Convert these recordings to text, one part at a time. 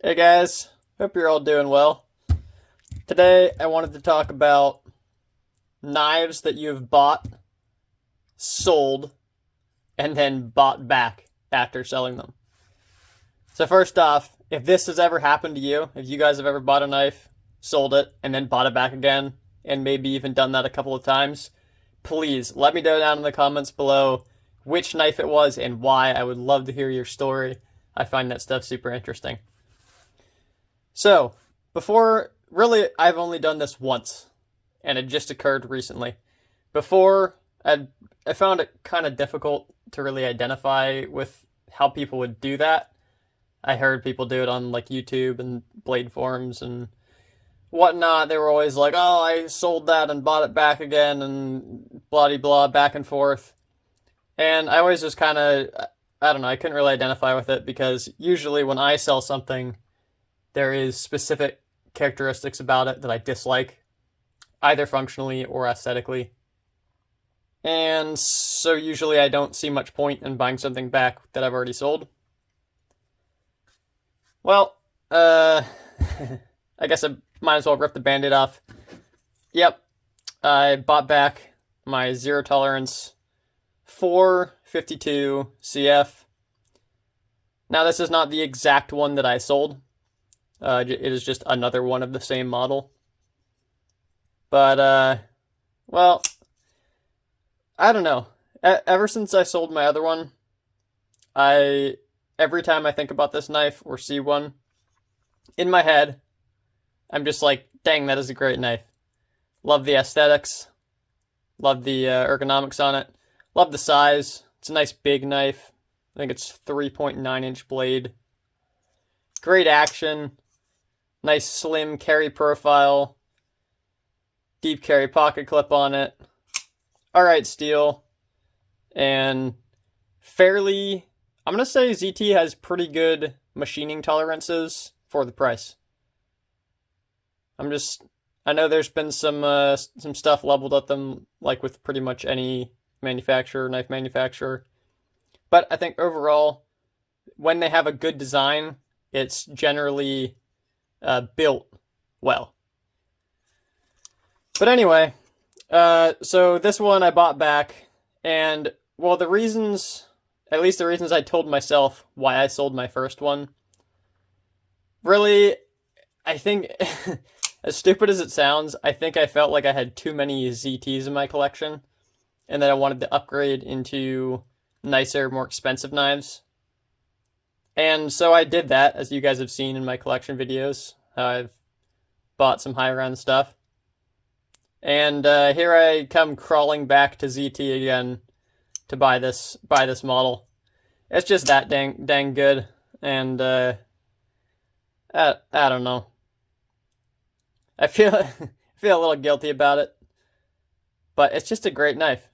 Hey guys, hope you're all doing well. Today I wanted to talk about knives that you've bought, sold, and then bought back after selling them. So first off, if this has ever happened to you, if you guys have ever bought a knife, sold it, and then bought it back again, and maybe even done that a couple of times, please let me know down in the comments below which knife it was and why. I would love to hear your story. I find that stuff super interesting. So, really, I've only done this once, and it just occurred recently. Before, I found it kind of difficult to really identify with how people would do that. I heard people do it on like YouTube and Blade forums and whatnot. They were always like, "Oh, I sold that and bought it back again," and blah de blah, back and forth. And I always just kind of, I don't know, I couldn't really identify with it because usually when I sell something, there is specific characteristics about it that I dislike, either functionally or aesthetically. And so usually I don't see much point in buying something back that I've already sold. Well, I guess I might as well rip the band-aid off. Yep, I bought back my zero tolerance 452 CF. Now this is not the exact one that I sold. It is just another one of the same model. But, well, I don't know. Ever since I sold my other one, every time I think about this knife or see one, in my head, I'm just like, dang, that is a great knife. Love the aesthetics. Love the ergonomics on it. Love the size. It's a nice big knife. I think it's 3.9-inch blade. Great action. Nice slim carry profile. Deep carry pocket clip on it. Alright steel. And fairly, I'm going to say ZT has pretty good machining tolerances for the price. I know there's been some stuff leveled at them, like with pretty much any manufacturer, knife manufacturer. But I think overall, when they have a good design, it's generally built well. But anyway, so this one I bought back, and well, at least the reasons I told myself why I sold my first one, really, I think, as stupid as it sounds, I think I felt like I had too many ZTs in my collection, and that I wanted to upgrade into nicer, more expensive knives. And so I did that, as you guys have seen in my collection videos. I've bought some higher end stuff. And here I come crawling back to ZT again to buy this model. It's just that dang good, and I don't know. I feel feel a little guilty about it, but it's just a great knife.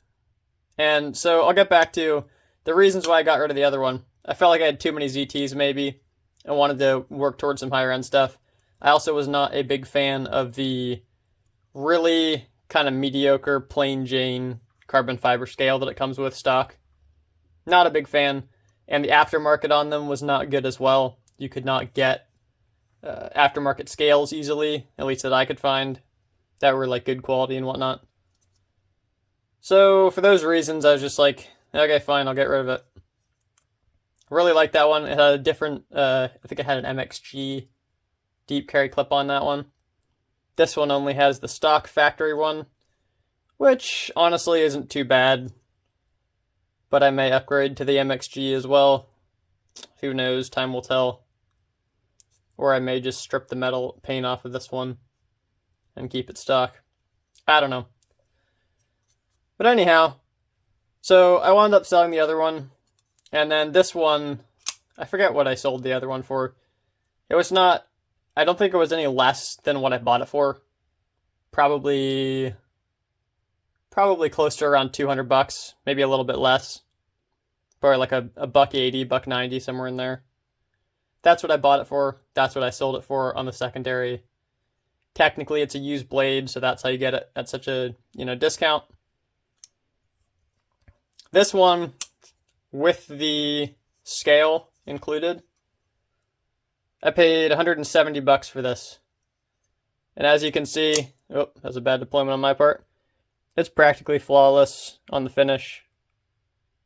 And so I'll get back to the reasons why I got rid of the other one. I felt like I had too many ZTs maybe, and wanted to work towards some higher end stuff. I also was not a big fan of the really kind of mediocre plain Jane carbon fiber scale that it comes with stock. Not a big fan. And the aftermarket on them was not good as well. You could not get aftermarket scales easily, at least that I could find, that were like good quality and whatnot. So for those reasons, I was just like, okay, fine, I'll get rid of it. Really like that one. It had a different, I think it had an MXG deep carry clip on that one. This one only has the stock factory one, which honestly isn't too bad. But I may upgrade to the MXG as well. Who knows, time will tell. Or I may just strip the metal paint off of this one and keep it stock. I don't know. But anyhow, so I wound up selling the other one. And then this one, I forget what I sold the other one for. It was not, I don't think it was any less than what I bought it for. Probably close to around $200, maybe a little bit less. Probably like a $1.80, $1.90, somewhere in there. That's what I bought it for. That's what I sold it for on the secondary. Technically, it's a used blade, so that's how you get it at such a discount. This one, with the scale included, I paid 170 bucks for this. And as you can see, oh, that was a bad deployment on my part. It's practically flawless on the finish.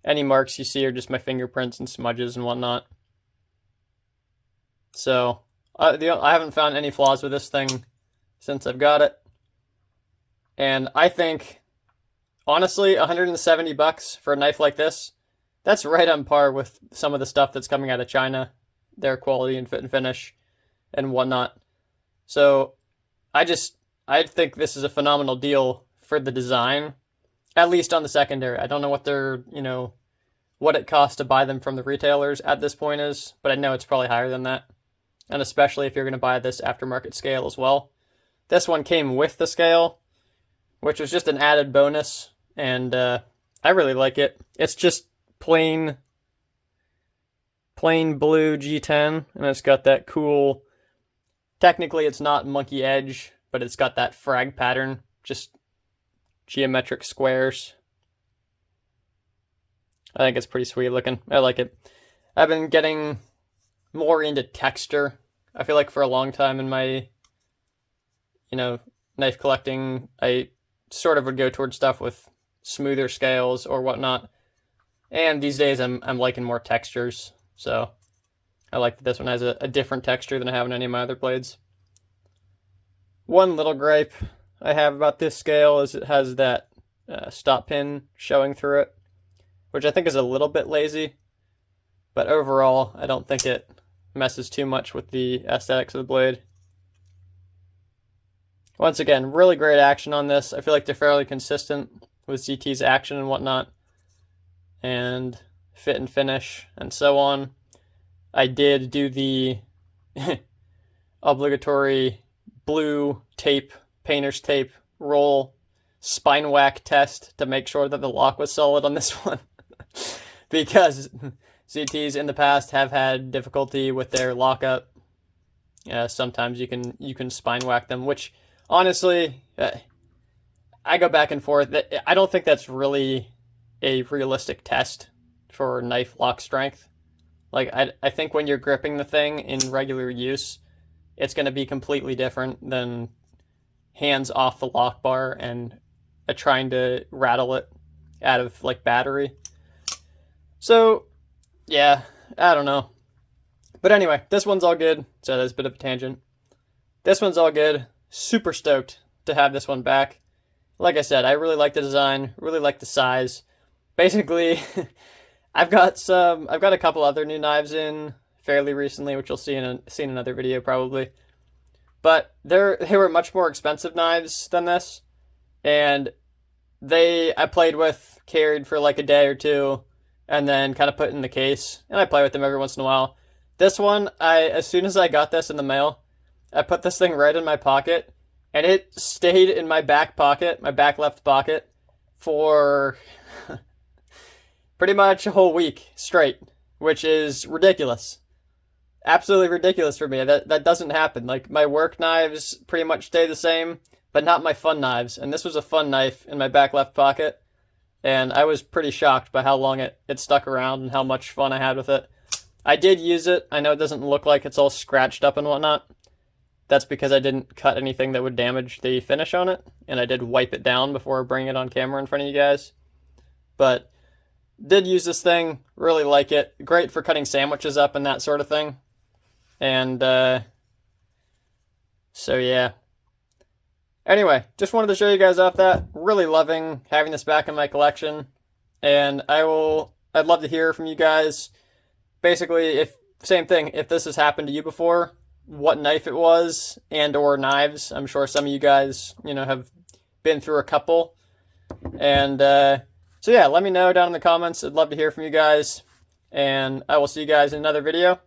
Any marks you see are just my fingerprints and smudges and whatnot. So, I haven't found any flaws with this thing since I've got it. And I think, honestly, 170 bucks for a knife like this, that's right on par with some of the stuff that's coming out of China, their quality and fit and finish and whatnot. So, I think this is a phenomenal deal for the design, at least on the secondary. I don't know what they're, what it costs to buy them from the retailers at this point is, but I know it's probably higher than that. And especially if you're going to buy this aftermarket scale as well. This one came with the scale, which was just an added bonus, and I really like it. It's just plain blue G10, and it's got that cool, technically it's not monkey edge, but it's got that frag pattern, just geometric squares. I think it's pretty sweet looking. I like it. I've been getting more into texture. I feel like for a long time in my, knife collecting, I sort of would go towards stuff with smoother scales or whatnot. And these days I'm liking more textures. So I like that this one has a different texture than I have in any of my other blades. One little gripe I have about this scale is it has that stop pin showing through it, which I think is a little bit lazy. But overall, I don't think it messes too much with the aesthetics of the blade. Once again, really great action on this. I feel like they're fairly consistent with ZT's action and whatnot, and fit and finish, and so on. I did do the obligatory blue tape, painter's tape, roll, spine whack test to make sure that the lock was solid on this one. Because ZTs in the past have had difficulty with their lockup. Sometimes you can spine whack them, which honestly, I go back and forth. I don't think that's really a realistic test for knife lock strength. Like, I think when you're gripping the thing in regular use, it's going to be completely different than hands off the lock bar and trying to rattle it out of, like, battery. So, yeah, I don't know. But anyway, this one's all good. So that's a bit of a tangent. This one's all good. Super stoked to have this one back. Like I said, I really like the design, really like the size. Basically, I've got a couple other new knives in fairly recently, which you'll see in another video probably. But they were much more expensive knives than this, and I played with, carried for like a day or two, and then kind of put in the case, and I play with them every once in a while. This one, as soon as I got this in the mail, I put this thing right in my pocket, and it stayed in my back pocket, my back left pocket, for pretty much a whole week straight, which is ridiculous. Absolutely ridiculous for me. That doesn't happen. Like, my work knives pretty much stay the same, but not my fun knives. And this was a fun knife in my back left pocket, and I was pretty shocked by how long it stuck around and how much fun I had with it. I did use it. I know it doesn't look like it's all scratched up and whatnot. That's because I didn't cut anything that would damage the finish on it, and I did wipe it down before bringing it on camera in front of you guys. But did use this thing, really like it. Great for cutting sandwiches up and that sort of thing. And so yeah. Anyway, just wanted to show you guys off that. Really loving having this back in my collection. And I'd love to hear from you guys. Basically, same thing, if this has happened to you before, what knife it was, and or knives. I'm sure some of you guys, have been through a couple. And so yeah, let me know down in the comments. I'd love to hear from you guys. And I will see you guys in another video.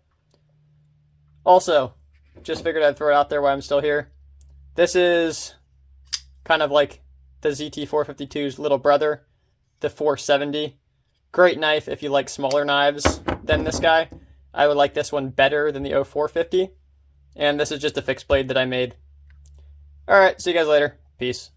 Also, just figured I'd throw it out there while I'm still here. This is kind of like the ZT452's little brother, the 470. Great knife if you like smaller knives than this guy. I would like this one better than the 0450. And this is just a fixed blade that I made. Alright, see you guys later. Peace.